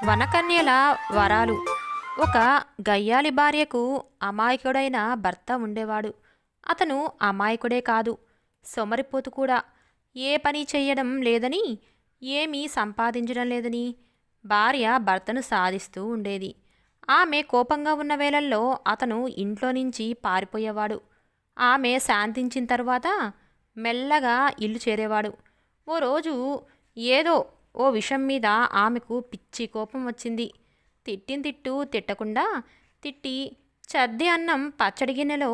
వనకన్యల వరాలు. ఒక గయ్యాలి భార్యకు అమాయకుడైన భర్త ఉండేవాడు. అతను అమాయకుడే కాదు, సొమరిపోతు కూడా. ఏ పని చెయ్యడం లేదని, ఏమీ సంపాదించడం లేదని భార్య భర్తను సాధిస్తూ ఉండేది. ఆమె కోపంగా ఉన్న వేళల్లో అతను ఇంట్లో నుంచి పారిపోయేవాడు. ఆమె శాంతించిన తరువాత మెల్లగా ఇల్లు చేరేవాడు. ఓ రోజు ఏదో ఓ విషయం మీద ఆమెకు పిచ్చి కోపం వచ్చింది. తిట్టిన తిట్టు తిట్టకుండా తిట్టి చద్ది అన్నం పచ్చడి గిన్నెలో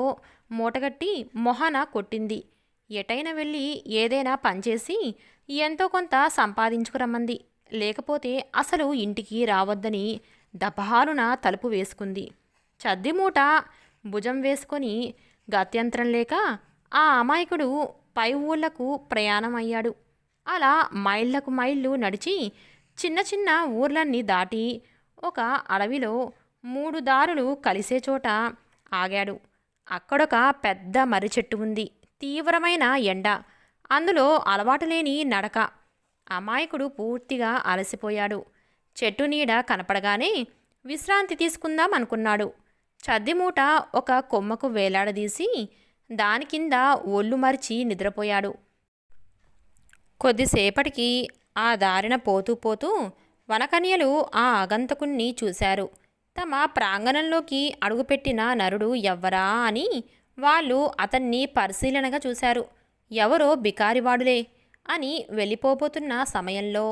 మూటగట్టి మొహాన కొట్టింది. ఎటైనా వెళ్ళి ఏదైనా పనిచేసి ఎంతో కొంత సంపాదించుకురమ్మంది. లేకపోతే అసలు ఇంటికి రావద్దని దబారున తలుపు వేసుకుంది. చద్ది మూట భుజం వేసుకొని గత్యంతరం లేక ఆ అమాయకుడు పై ఊళ్ళకు ప్రయాణం అయ్యాడు. అలా మైళ్ళకు మైళ్ళు నడిచి చిన్న చిన్న ఊర్లన్నీ దాటి ఒక అడవిలో 3 దారులు కలిసే చోట ఆగాడు. అక్కడొక పెద్ద మర్రి చెట్టు ఉంది. తీవ్రమైన ఎండ, అందులో అలవాటు లేని నడక. అమాయకుడు పూర్తిగా అలసిపోయాడు. చెట్టు నీడ కనపడగానే విశ్రాంతి తీసుకుందాం అనుకున్నాడు. చద్దిమూట ఒక కొమ్మకు వేలాడదీసి దాని కింద ఒళ్ళు మరిచి నిద్రపోయాడు. కొద్దిసేపటికి ఆ దారిన పోతూ పోతూ వనకన్యలు ఆ ఆగంతకుణ్ణి చూశారు. తమ ప్రాంగణంలోకి అడుగుపెట్టిన నరుడు ఎవ్వరా అని వాళ్ళు అతన్ని పరిశీలనగా చూశారు. ఎవరో బికారివాడులే అని వెళ్ళిపోబోతున్న సమయంలో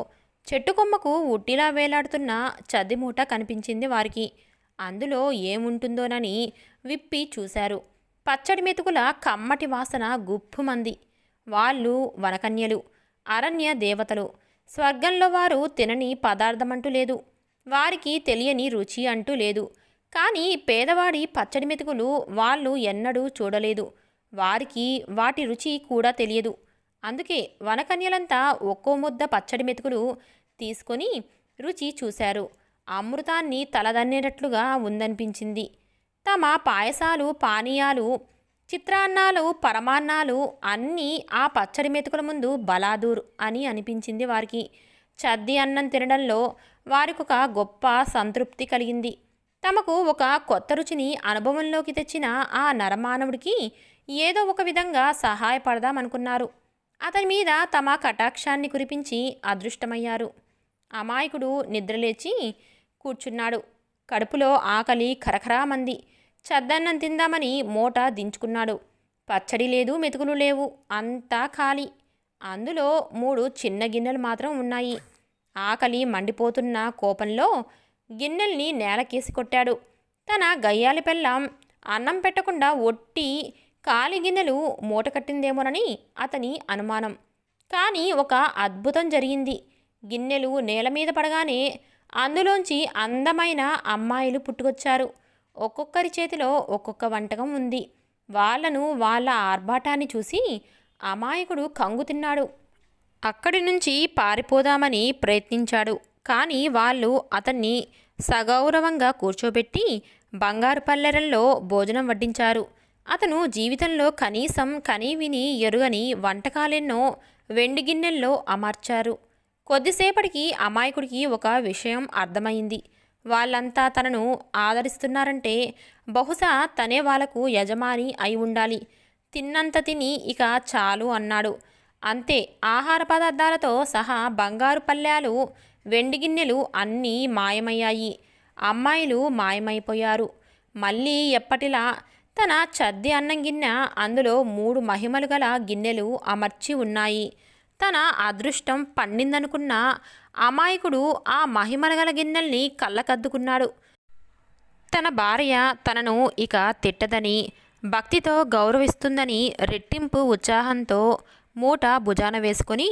చెట్టుకొమ్మకు ఉట్టిలా వేలాడుతున్న చద్దిమూట కనిపించింది వారికి. అందులో ఏముంటుందోనని విప్పి చూశారు. పచ్చడి మెతుకుల కమ్మటి వాసన గుప్పుమంది. వాళ్ళు వనకన్యలు, అరణ్య దేవతలు. స్వర్గంలో వారు తినని పదార్థమంటూ లేదు, వారికి తెలియని రుచి అంటూ లేదు. కానీ పేదవాడి పచ్చడి మెతుకులు వాళ్ళు ఎన్నడూ చూడలేదు. వారికి వాటి రుచి కూడా తెలియదు. అందుకే వనకన్యలంతా ఒక్కో ముద్ద పచ్చడి మెతుకులు తీసుకొని రుచి చూశారు. అమృతాన్ని తలదన్నేటట్లుగా ఉందనిపించింది. తమ పాయసాలు, పానీయాలు, చిత్రాన్నాలు, పరమాన్నాలు అన్నీ ఆ పచ్చడి మెతుకుల ముందు బలాదూర్ అని అనిపించింది వారికి. చద్ది అన్నం తినడంలో వారికొక గొప్ప సంతృప్తి కలిగింది. తమకు ఒక కొత్త రుచిని అనుభవంలోకి తెచ్చిన ఆ నరమానవుడికి ఏదో ఒక విధంగా సహాయపడదామనుకున్నారు. అతని మీద తమ కటాక్షాన్ని కురిపించి అదృష్టమయ్యారు. అమాయకుడు నిద్రలేచి కూర్చున్నాడు. కడుపులో ఆకలి ఖరఖరామంది. చద్దన్నం తిందామని మూట దించుకున్నాడు. పచ్చడి లేదు, మెతుకులు లేవు, అంతా ఖాళీ. అందులో 3 చిన్న గిన్నెలు మాత్రం ఉన్నాయి. ఆకలి మండిపోతున్న కోపంలో గిన్నెల్ని నేలకేసి కొట్టాడు. తన గయ్యాలి పెళ్ళాం అన్నం పెట్టకుండా ఒట్టి ఖాళీ గిన్నెలు మూట కట్టిందేమోనని అతని అనుమానం. కానీ ఒక అద్భుతం జరిగింది. గిన్నెలు నేల మీద పడగానే అందులోంచి అందమైన అమ్మాయిలు పుట్టుకొచ్చారు. ఒక్కొక్కరి చేతిలో ఒక్కొక్క వంటకం ఉంది. వాళ్లను వాళ్ళ ఆర్భాటాన్ని చూసి అమాయకుడు కంగు తిన్నాడు. అక్కడి నుంచి పారిపోదామని ప్రయత్నించాడు. కానీ వాళ్ళు అతన్ని సగౌరవంగా కూర్చోబెట్టి బంగారు పల్లెరల్లో భోజనం వడ్డించారు. అతను జీవితంలో కనీసం కనీవిని ఎరుగని వంటకాలెన్నో వెండి గిన్నెల్లో అమర్చారు. కొద్దిసేపటికి అమాయకుడికి ఒక విషయం అర్థమైంది. వాళ్ళంతా తనను ఆదరిస్తున్నారంటే బహుశా తనే వాళ్లకు యజమాని అయి ఉండాలి. తిన్నంత తిని ఇక చాలు అన్నాడు. అంతే, ఆహార పదార్థాలతో సహా బంగారు పళ్ళాలు, వెండి గిన్నెలు అన్నీ మాయమయ్యాయి. అమ్మాయిలు మాయమైపోయారు. మళ్ళీ ఎప్పటిలా తన చద్ది అన్నం గిన్నె, అందులో 3 మహిమలు గల గిన్నెలు అమర్చి ఉన్నాయి. తన అదృష్టం పండిందనుకున్న అమాయకుడు ఆ మహిమల గల గిన్నెల్ని కళ్ళకద్దుకున్నాడు. తన భార్య తనను ఇక తిట్టదని, భక్తితో గౌరవిస్తుందని రెట్టింపు ఉత్సాహంతో మూట భుజాన వేసుకొని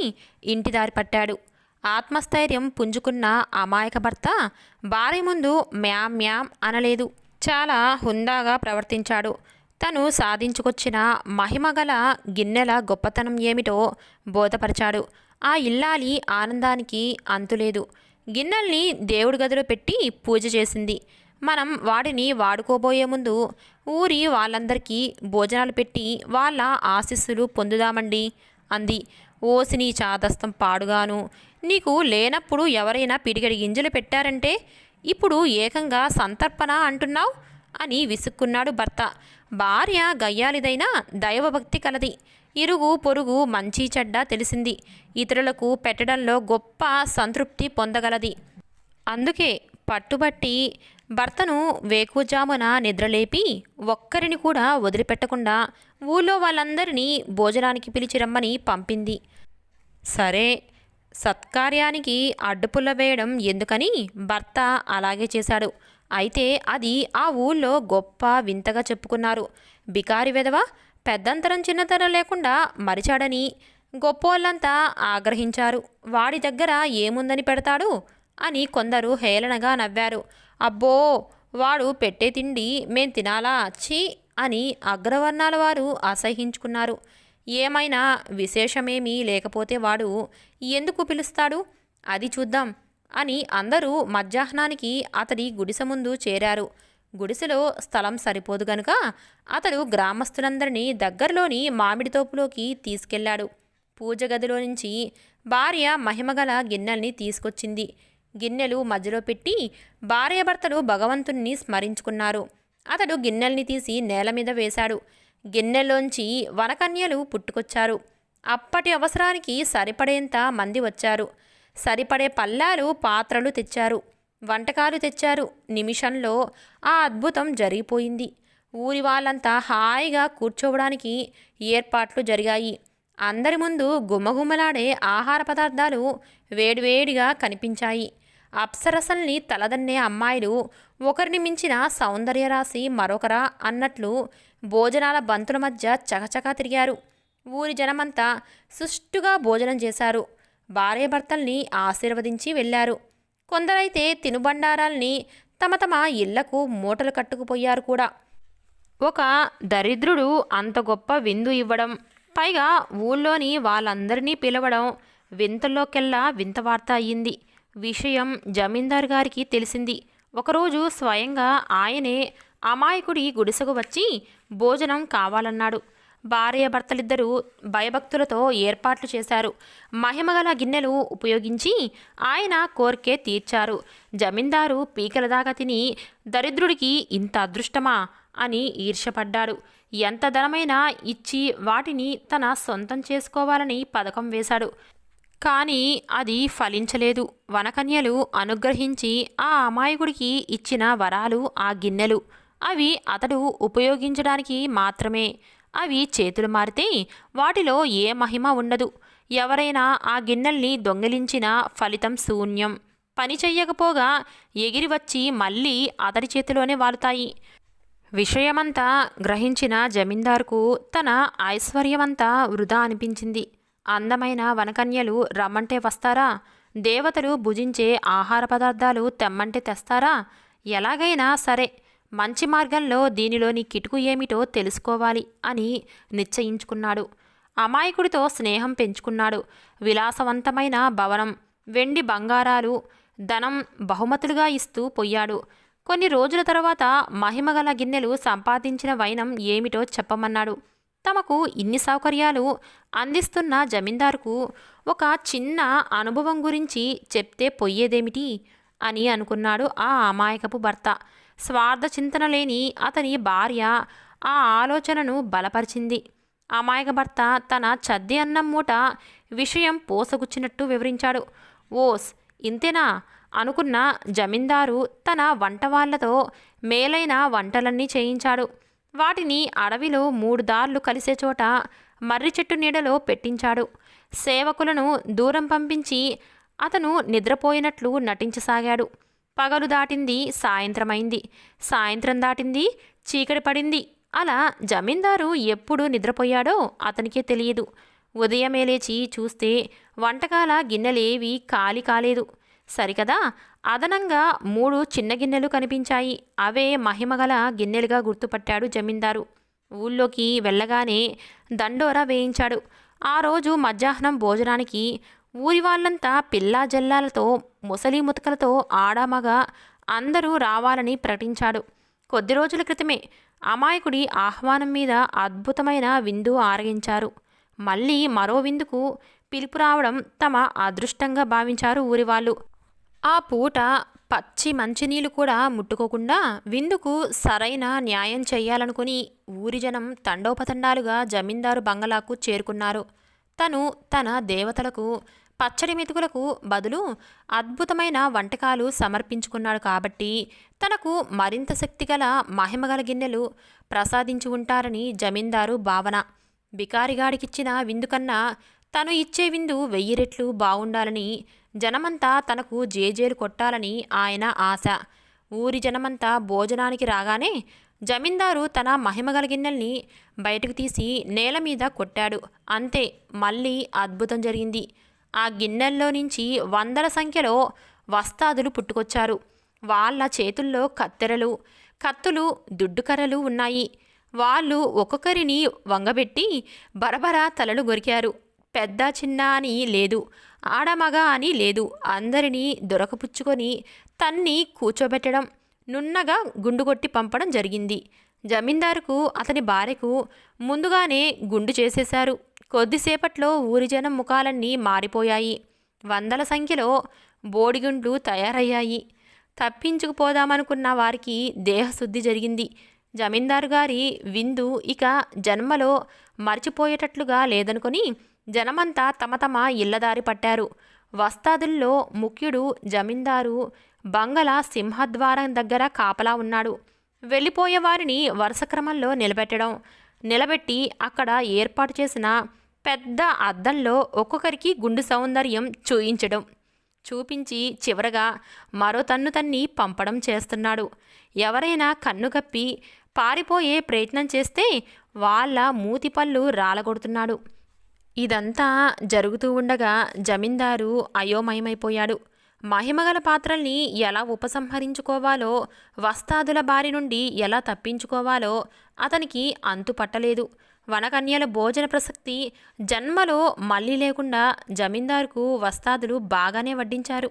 ఇంటి దారి పట్టాడు. ఆత్మస్థైర్యం పుంజుకున్న అమాయక భర్త భార్య ముందు మ్యామ్ మ్యామ్ అనలేదు. చాలా హుందాగా ప్రవర్తించాడు. తను సాధించుకొచ్చిన మహిమగల గిన్నెల గొప్పతనం ఏమిటో బోధపరిచాడు. ఆ ఇల్లాలి ఆనందానికి అంతులేదు. గిన్నెల్ని దేవుడి గదిలో పెట్టి పూజ చేసింది. మనం వాటిని వాడుకోబోయే ముందు ఊరి వాళ్ళందరికీ భోజనాలు పెట్టి వాళ్ళ ఆశీస్సులు పొందుదామండి అంది. ఓసిని చాదస్తం పాడుగాను, నీకు లేనప్పుడు ఎవరైనా పిడిగడి గింజలు పెట్టారంటే ఇప్పుడు ఏకంగా సంతర్పణ అంటున్నావు అని విసుక్కున్నాడు భర్త. భార్య గయ్యాలిదైనా దైవభక్తి కలది. ఇరుగు పొరుగు మంచి చెడ్డ తెలిసింది. ఇతరులకు పెట్టడంలో గొప్ప సంతృప్తి పొందగలది. అందుకే పట్టుబట్టి భర్తను వేకుజామున నిద్రలేపి ఒక్కరిని కూడా వదిలిపెట్టకుండా ఊళ్ళో వాళ్ళందరినీ భోజనానికి పిలిచి రమ్మని పంపింది. సరే, సత్కార్యానికి అడ్డుపుల్ల వేయడం ఎందుకని భర్త అలాగే చేశాడు. అయితే అది ఆ ఊళ్ళో గొప్ప వింతగా చెప్పుకున్నారు. బికారి వెధవ పెద్దంతరం చిన్నతనం లేకుండా మరిచాడని గొప్పోళ్ళంతా ఆగ్రహించారు. వాడి దగ్గర ఏముందని పెడతాడు అని కొందరు హేళనగా నవ్వారు. అబ్బో, వాడు పెట్టే తిండి మేం తినాలా ఛీ అని అగ్రవర్ణాల వారు అసహ్యించుకున్నారు. ఏమైనా విశేషమేమీ లేకపోతే వాడు ఎందుకు పిలుస్తాడు, అది చూద్దాం అని అందరూ మధ్యాహ్నానికి అతడి గుడిసె ముందు చేరారు. గుడిసెలో స్థలం సరిపోదు గనుక అతడు గ్రామస్తులందరినీ దగ్గరలోని మామిడి తోపులోకి తీసుకెళ్లాడు. పూజ గదిలో నుంచి భార్య మహిమగల గిన్నెల్ని తీసుకొచ్చింది. గిన్నెలు మధ్యలో పెట్టి భార్యాభర్తలు భగవంతుణ్ణి స్మరించుకున్నారు. అతడు గిన్నెల్ని తీసి నేల మీద వేశాడు. గిన్నెల్లోంచి వనకన్యలు పుట్టుకొచ్చారు. అప్పటి అవసరానికి సరిపడేంత మంది వచ్చారు. సరిపడే పల్లాలు పాత్రలు తెచ్చారు. వంటకాలు తెచ్చారు. నిమిషంలో ఆ అద్భుతం జరిగిపోయింది. ఊరి వాళ్ళంతా హాయిగా కూర్చోవడానికి ఏర్పాట్లు జరిగాయి. అందరి ముందు గుమ్మగుమ్మలాడే ఆహార పదార్థాలు వేడివేడిగా కనిపించాయి. అప్సరసల్ని తలదన్నే అమ్మాయిలు ఒకరిని మించిన సౌందర్యరాశి మరొకరా అన్నట్లు భోజనాల బంతుల మధ్య చకచకా తిరిగారు. ఊరి జనమంతా సుష్టుగా భోజనం చేశారు. భార్యాభర్తల్ని ఆశీర్వదించి వెళ్ళారు. కొందరైతే తినుబండారాల్ని తమ తమ ఇళ్లకు మూటలు కట్టుకుపోయారు కూడా. ఒక దరిద్రుడు అంత గొప్ప విందు ఇవ్వడం, పైగా ఊళ్ళోని వాళ్ళందరినీ పిలవడం వింతల్లోకెల్లా వింత వార్త అయ్యింది. విషయం జమీందారు గారికి తెలిసింది. ఒకరోజు స్వయంగా ఆయనే అమాయకుడి గుడిసెకు వచ్చి భోజనం కావాలన్నాడు. భార్యాభర్తలిద్దరూ భయభక్తులతో ఏర్పాట్లు చేశారు. మహిమగల గిన్నెలు ఉపయోగించి ఆయన కోరికే తీర్చారు. జమీందారు పీకల దాకా తిని దరిద్రుడికి ఇంత అదృష్టమా అని ఈర్ష్యపడ్డాడు. ఎంత ధనమైనా ఇచ్చి వాటిని తన సొంతం చేసుకోవాలని పథకం వేశాడు. కానీ అది ఫలించలేదు. వనకన్యలు అనుగ్రహించి ఆ అమాయకుడికి ఇచ్చిన వరాలు ఆ గిన్నెలు. అవి అతడు ఉపయోగించడానికి మాత్రమే. అవి చేతులు మారితే వాటిలో ఏ మహిమ ఉండదు. ఎవరైనా ఆ గిన్నెల్ని దొంగిలించినా ఫలితం శూన్యం. పని చెయ్యకపోగా ఎగిరి వచ్చి మళ్ళీ అతడి చేతిలోనే వాలుతాయి. విషయమంతా గ్రహించిన జమీందారుకు తన ఐశ్వర్యమంతా వృధా అనిపించింది. అందమైన వనకన్యలు రమ్మంటే వస్తారా? దేవతలు భుజించే ఆహార పదార్థాలు తెమ్మంటే తెస్తారా? ఎలాగైనా సరే మంచి మార్గంలో దీనిలోని కిటుకు ఏమిటో తెలుసుకోవాలి అని నిశ్చయించుకున్నాడు. అమాయకుడితో స్నేహం పెంచుకున్నాడు. విలాసవంతమైన భవనం, వెండి బంగారాలు, ధనం బహుమతులుగా ఇస్తూ పోయాడు. కొన్ని రోజుల తర్వాత మహిమగల గిన్నెలు సంపాదించిన వైనం ఏమిటో చెప్పమన్నాడు. తమకు ఇన్ని సౌకర్యాలు అందిస్తున్న జమీందారుకు ఒక చిన్న అనుభవం గురించి చెప్తే పొయ్యేదేమిటి అని అనుకున్నాడు ఆ అమాయకపు భర్త. స్వార్థ చింతన లేని అతని భార్య ఆ ఆలోచనను బలపరిచింది. అమాయక భర్త తన చద్ది అన్నం మూట విషయం పోసగుచ్చినట్టు వివరించాడు. ఓస్, ఇంతేనా అనుకున్న జమీందారు తన వంటవాళ్లతో మేలైన వంటలన్నీ చేయించాడు. వాటిని అడవిలో 3 దారులు కలిసే చోట మర్రి చెట్టు నీడలో పెట్టించాడు. సేవకులను దూరం పంపించి అతను నిద్రపోయినట్లు నటించసాగాడు. పగలు దాటింది, సాయంత్రమైంది. సాయంత్రం దాటింది, చీకటి పడింది. అలా జమీందారు ఎప్పుడు నిద్రపోయాడో అతనికే తెలియదు. ఉదయమే లేచి చూస్తే వంటకాల గిన్నెలేవీ ఖాళీ కాలేదు. సరికదా, అదనంగా 3 చిన్న గిన్నెలు కనిపించాయి. అవే మహిమగల గిన్నెలుగా గుర్తుపట్టాడు జమీందారు. ఊళ్ళోకి వెళ్ళగానే దండోరా వేయించాడు. ఆ రోజు మధ్యాహ్నం భోజనానికి ఊరి వాళ్ళంతా పిల్లా జల్లాలతో, ముసలి ముతకలతో ఆడామగా అందరూ రావాలని ప్రకటించాడు. కొద్ది రోజుల క్రితమే అమాయకుడి ఆహ్వానం మీద అద్భుతమైన విందు ఆరగించారు. మళ్ళీ మరో విందుకు పిలుపు రావడం తమ అదృష్టంగా భావించారు ఊరివాళ్ళు. ఆ పూట పచ్చి మంచినీళ్ళు కూడా ముట్టుకోకుండా విందుకు సరైన న్యాయం చెయ్యాలనుకుని ఊరి జనం తండోపతండాలుగా జమీందారు బంగళాకు చేరుకున్నారు. తను తన దేవతలకు పచ్చడి మెతుకులకు బదులు అద్భుతమైన వంటకాలు సమర్పించుకున్నాడు కాబట్టి తనకు మరింత శక్తిగల మహిమగల గిన్నెలు ప్రసాదించి ఉంటారని జమీందారు భావన. బికారిగాడికిచ్చిన విందు కన్నా తను ఇచ్చే విందు 1000 రెట్లు బావుండాలని, జనమంతా తనకు జేజేలు కొట్టాలని ఆయన ఆశ. ఊరి జనమంతా భోజనానికి రాగానే జమీందారు తన మహిమగల గిన్నెల్ని బయటకు తీసి నేల మీద కొట్టాడు. అంతే, మళ్ళీ అద్భుతం జరిగింది. ఆ గిన్నెల్లో నుంచి వందల సంఖ్యలో వస్తాదులు పుట్టుకొచ్చారు. వాళ్ళ చేతుల్లో కత్తెరలు, కత్తులు, దుడ్డుకర్రలు ఉన్నాయి. వాళ్ళు ఒక్కొక్కరిని వంగబెట్టి బరబరా తలలు గొరికారు. పెద్ద చిన్న అని లేదు, ఆడమగ అని లేదు, అందరినీ దొరకపుచ్చుకొని తన్ని కూర్చోబెట్టడం, నున్నగా గుండు కొట్టి పంపడం జరిగింది. జమీందారుకు అతని భార్యకు ముందుగానే గుండు చేసేశారు. కొద్దిసేపట్లో ఊరి జనం ముఖాలన్నీ మారిపోయాయి. వందల సంఖ్యలో బోడిగుండ్లు తయారయ్యాయి. తప్పించుకుపోదామనుకున్న వారికి దేహశుద్ధి జరిగింది. జమీందారు గారి విందు ఇక జన్మలో మర్చిపోయేటట్లుగా లేదనుకొని జనమంతా తమ తమ ఇళ్లదారి పట్టారు. వస్తాదుల్లో ముఖ్యుడు జమీందారు బంగళా సింహద్వారం దగ్గర కాపలా ఉన్నాడు. వెళ్ళిపోయే వారిని వరుస క్రమంలో నిలబెట్టి అక్కడ ఏర్పాటు చేసిన పెద్ద అద్దంలో ఒక్కొక్కరికి గుండు సౌందర్యం చూపించి చివరగా మరో తన్ను తన్ని పంపడం చేస్తున్నాడు. ఎవరైనా కన్ను కప్పి పారిపోయే ప్రయత్నం చేస్తే వాళ్ళ మూతిపళ్ళు రాలగొడుతున్నాడు. ఇదంతా జరుగుతూ ఉండగా జమీందారు అయోమయమైపోయాడు. మహిమగల పాత్రల్ని ఎలా ఉపసంహరించుకోవాలో, వస్తాదుల బారి నుండి ఎలా తప్పించుకోవాలో అతనికి అంతు పట్టలేదు. వనకన్యల భోజన ప్రసక్తి జన్మలో మళ్ళీ లేకుండా జమీందారుకు వస్తాదులు బాగానే వడ్డించారు.